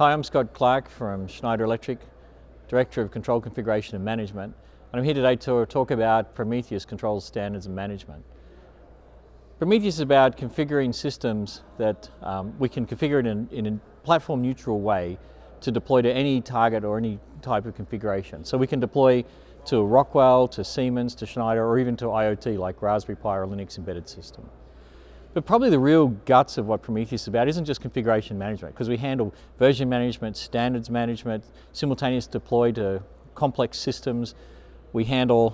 Hi, I'm Scott Clark from Schneider Electric, Director of Control Configuration and Management, and I'm here today to talk about Prometheus Control Standards and Management. Prometheus is about configuring systems that we can configure in a platform neutral way to deploy to any target or any type of configuration. So we can deploy to Rockwell, to Siemens, to Schneider, or even to IoT like Raspberry Pi or Linux embedded system. But probably the real guts of what Prometheus is about isn't just configuration management, because we handle version management, standards management, simultaneous deploy to complex systems. We handle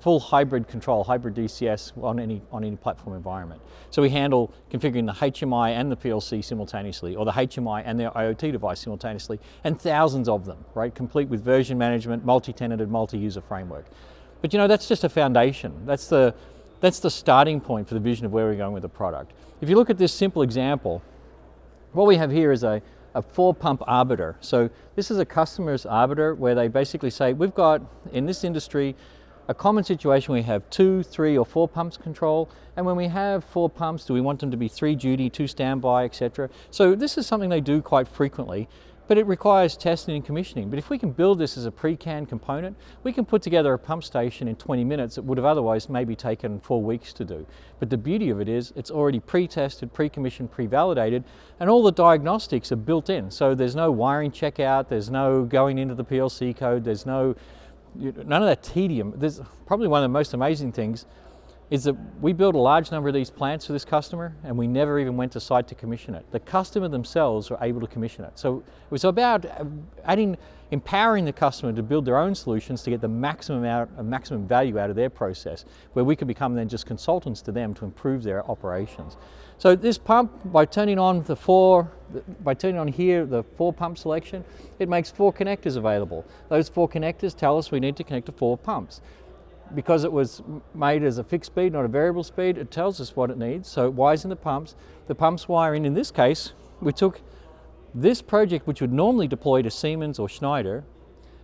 full hybrid control, hybrid DCS on any platform environment. So we handle configuring the HMI and the PLC simultaneously, or the HMI and the IoT device simultaneously, and thousands of them, right? Complete with version management, multi-tenanted, multi-user framework. But you know, that's just a foundation. That's the starting point for the vision of where we're going with the product. If you look at this simple example, what we have here is a 4-pump arbiter. So this is a customer's arbiter where they basically say, we've got, in this industry, a common situation, we have 2, 3, or 4 pumps control, and when we have 4 pumps, do we want them to be 3 duty, 2 standby, etc.? So this is something they do quite frequently, but it requires testing and commissioning. But if we can build this as a pre-canned component, we can put together a pump station in 20 minutes that would have otherwise maybe taken 4 weeks to do. But the beauty of it is it's already pre-tested, pre-commissioned, pre-validated, and all the diagnostics are built in. So there's no wiring checkout, there's no going into the PLC code, there's none of that tedium. There's probably one of the most amazing things is that we built a large number of these plants for this customer and we never even went to site to commission it. The customer themselves were able to commission it. So it was about empowering the customer to build their own solutions to get the maximum value out of their process, where we could become then just consultants to them to improve their operations. So this pump, by turning on here the 4 pump selection, it makes 4 connectors available. Those 4 connectors tell us we need to connect to 4 pumps. Because it was made as a fixed speed, not a variable speed, it tells us what it needs. So it wires in the pumps. The pumps wire in this case, we took this project which would normally deploy to Siemens or Schneider,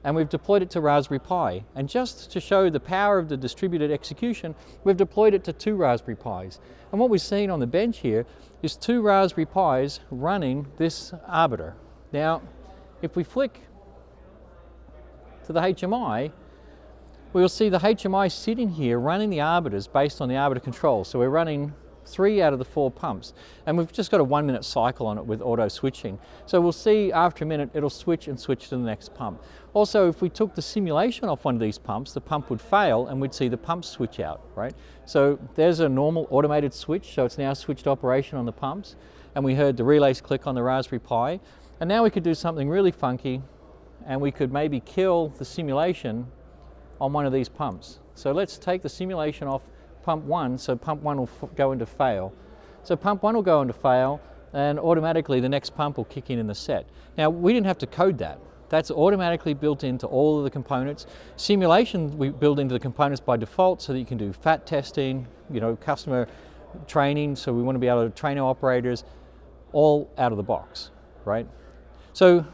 and we've deployed it to Raspberry Pi. And just to show the power of the distributed execution, we've deployed it to 2 Raspberry Pis. And what we're seeing on the bench here is 2 Raspberry Pis running this arbiter. Now, if we flick to the HMI, we will see the HMI sitting here running the arbiters based on the arbiter control. So we're running 3 out of the 4 pumps, and we've just got a 1-minute cycle on it with auto switching. So we'll see after a minute it'll switch and switch to the next pump. Also, if we took the simulation off one of these pumps, the pump would fail and we'd see the pump switch out, right? So there's a normal automated switch, so it's now switched operation on the pumps, and we heard the relays click on the Raspberry Pi, and now we could do something really funky, and we could maybe kill the simulation on one of these pumps. So let's take the simulation off pump 1, so pump 1 will go into fail. So pump 1 will go into fail, and automatically the next pump will kick in the set. Now, we didn't have to code that. That's automatically built into all of the components. Simulation we build into the components by default so that you can do FAT testing, customer training, so we want to be able to train our operators all out of the box, right? So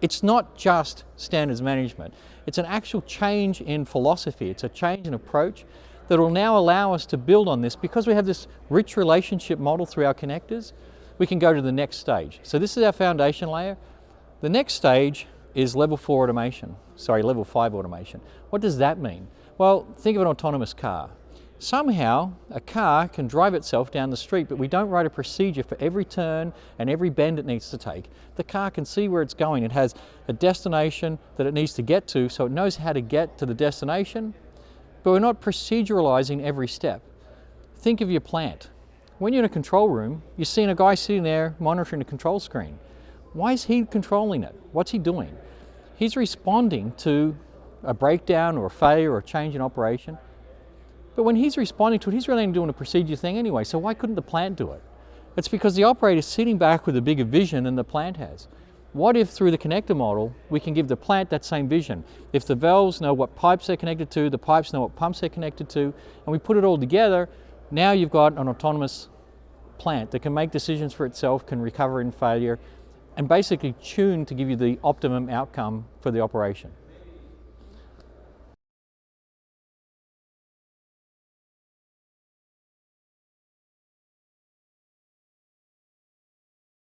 it's not just standards management. It's an actual change in philosophy. It's a change in approach that will now allow us to build on this. Because we have this rich relationship model through our connectors, we can go to the next stage. So this is our foundation layer. The next stage is level 5 automation. What does that mean? Well, think of an autonomous car. Somehow, a car can drive itself down the street, but we don't write a procedure for every turn and every bend it needs to take. The car can see where it's going. It has a destination that it needs to get to, so it knows how to get to the destination, but we're not proceduralizing every step. Think of your plant. When you're in a control room, you're seeing a guy sitting there monitoring the control screen. Why is he controlling it? What's he doing? He's responding to a breakdown or a failure or a change in operation. But when he's responding to it, he's really doing a procedure thing anyway, so why couldn't the plant do it? It's because the operator's sitting back with a bigger vision than the plant has. What if through the connector model, we can give the plant that same vision? If the valves know what pipes they're connected to, the pipes know what pumps they're connected to, and we put it all together, now you've got an autonomous plant that can make decisions for itself, can recover in failure, and basically tune to give you the optimum outcome for the operation.